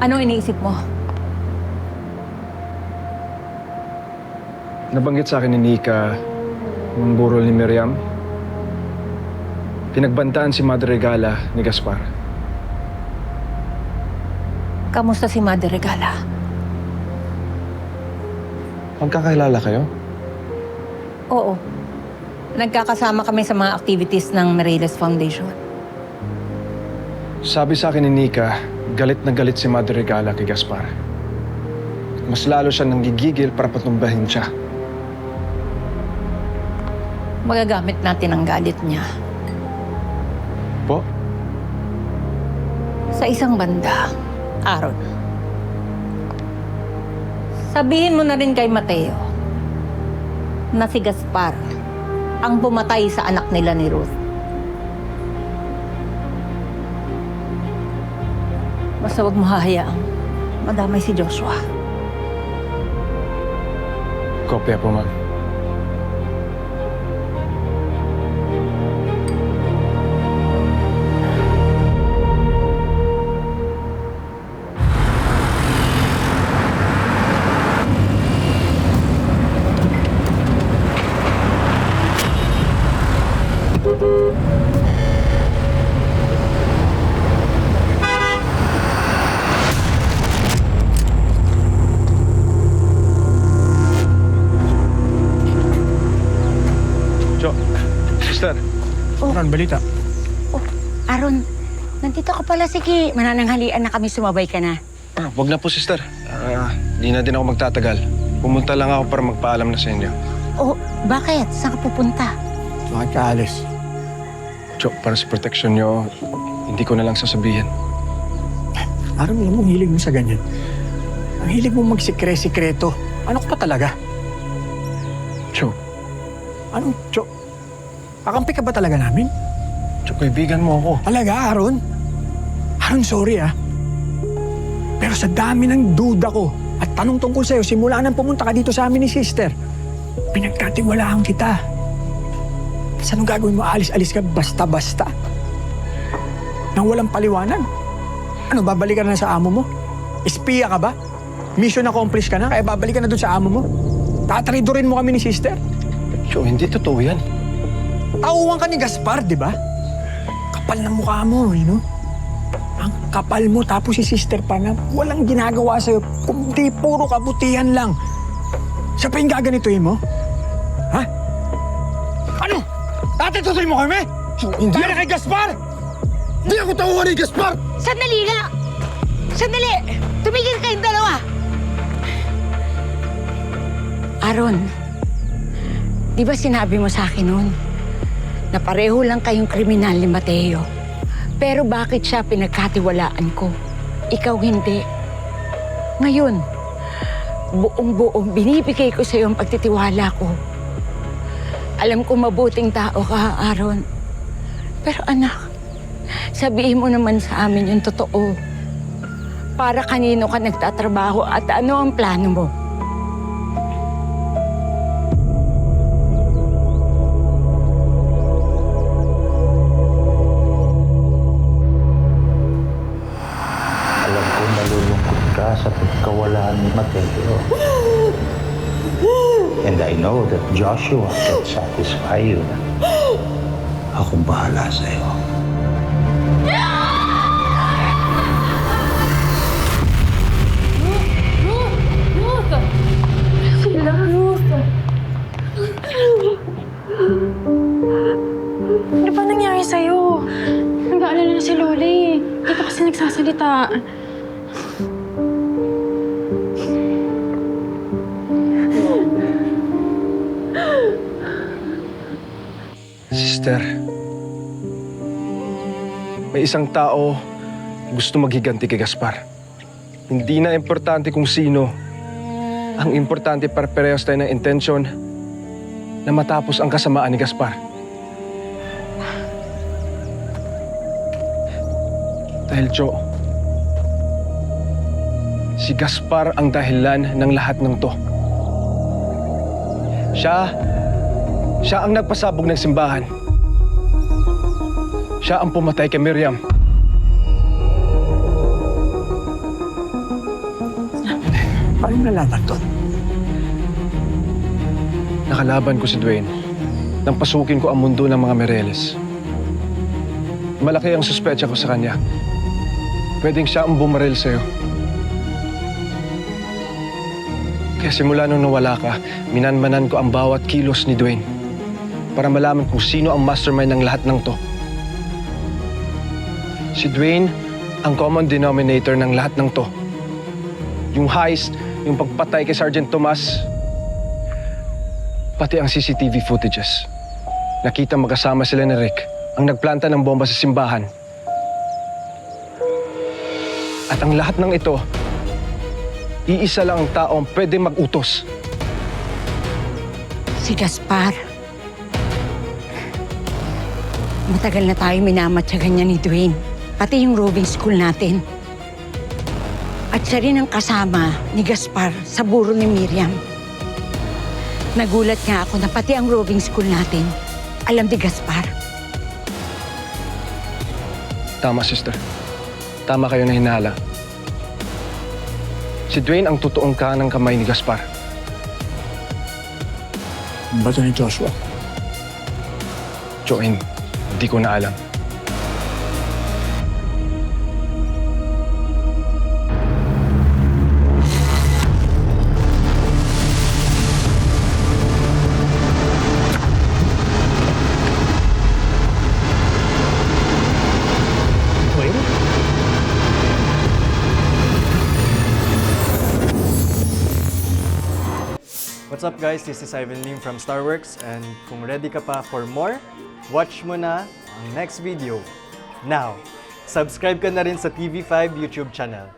Anong iniisip mo? Nabanggit sa akin ni Nika yung burol ni Miriam. Pinagbantaan si Mother Regala ni Gaspar. Kamusta si Mother Regala? Magkakilala kayo? Oo. Nagkakasama kami sa mga activities ng Mireles Foundation. Sabi sa akin ni Nika, galit na galit si Mother Regala kay Gaspar. Mas lalo siya nanggigigil para patumbahin siya. Magagamit natin ang galit niya. Po? Sa isang banda, Aaron. Sabihin mo na rin kay Mateo na si Gaspar ang pumatay sa anak nila ni Ruth. Basta huwag mo hahayaang madamay si Joshua. Kopya po, ma'am. Sister. Aaron, balita. Oh, Aaron, nandito ka pala. Sige, manananghalian na kami, sumabay ka na. Wag na po, sister. Di na din ako magtatagal. Pumunta lang ako para magpaalam na sa inyo. Oh, bakit? Saan ka pupunta? Bakit ka alis? Cho, para sa protection nyo, hindi ko na lang sasabihin. Aaron, alam mo, hilig mo sa ganyan. Ang hilig mo magsikre-sikreto. Ano ka pa talaga? Cho, Anong, Cho? Kakampi ka ba talaga namin? Cho, kaibigan mo ako. Talaga, Aaron? Aaron, sorry Pero sa dami ng duda ko at tanong tungkol sa'yo, simula nang pumunta ka dito sa amin ni sister, pinagkatiwalaan kita. Tapos anong gagawin mo? Alis-alis ka basta-basta? Nang walang paliwanag? Ano, babalik ka na sa amo mo? Espiya ka ba? Mission accomplished ka na, kaya babalik ka na doon sa amo mo? Tatridorin mo kami ni sister? Cho, hindi totoo yan. Tauhan ka ni Gaspar, di ba? Kapal na mukha mo, you know? Ang kapal mo, tapos si sister pa na walang ginagawa sa'yo, kundi puro kabutihan lang. Siya pa yung gaganituin mo? Ha? Ano? Tatitusin mo kami? Hindi Dahil kay Gaspar? Hindi ako tauhan ni Gaspar! Sandali nga! Sandali! Tumigil kayong dalawa! Aaron, di ba sinabi mo sa akin noon na pareho lang kayong kriminal ni Mateo? Pero bakit siya pinagkatiwalaan ko? Ikaw hindi. Ngayon, buong-buong binibigay ko sa iyo ang pagtitiwala ko. Alam ko mabuting tao ka, Aaron. Pero anak, sabihin mo naman sa amin yung totoo. Para kanino ka nagtatrabaho at ano ang plano mo? Alam ko malulungkot ka sa pagkawalaan ni Mateo. And I know that Joshua can satisfy you. Akong bahala sa'yo. Ano ba nangyari sa'yo? Nag-aalala na si Loli. Hindi ka kasi nagsasalita. Sister, may isang tao gusto maghiganti kay Gaspar. Hindi na importante kung sino. Ang importante para parehas tayo ng intensyon na matapos ang kasamaan ni Gaspar. Dahil, Jo, si Gaspar ang dahilan ng lahat ng to. Siya ang nagpasabog ng simbahan. Siya ang pumatay kay Miriam. Paano nalaman to? Nakalaban ko si Dwayne nang pasukin ko ang mundo ng mga Mireles. Malaki ang suspecha ko sa kanya. Pwedeng siya ang bumaril sa'yo. Kaya simula nung nawala ka, minanmanan ko ang bawat kilos ni Dwayne para malaman kung sino ang mastermind ng lahat ng to. Si Dwayne ang common denominator ng lahat ng to. Yung heist, yung pagpatay kay Sergeant Tomas, pati ang CCTV footages. Nakita magkasama sila ni Rick ang nagplanta ng bomba sa simbahan. At ang lahat ng ito, iisa lang ang taong pwede mag-utos. Si Gaspar. Matagal na tayo minamatyagan niya ni Dwayne. Pati yung roving school natin. At siya rin ang kasama ni Gaspar sa buro ni Miriam. Nagulat nga ako na pati ang roving school natin alam ni Gaspar. Tama, sister. Tama kayo na hinala. Si Dwayne ang totoong kanang kamay ni Gaspar. Ang bato ni Joshua. Join, hindi ko na alam. What's up guys, this is Ivan Lim from Starworks and kung ready ka pa for more, watch mo na ang next video. Now, subscribe ka na rin sa TV5 YouTube channel.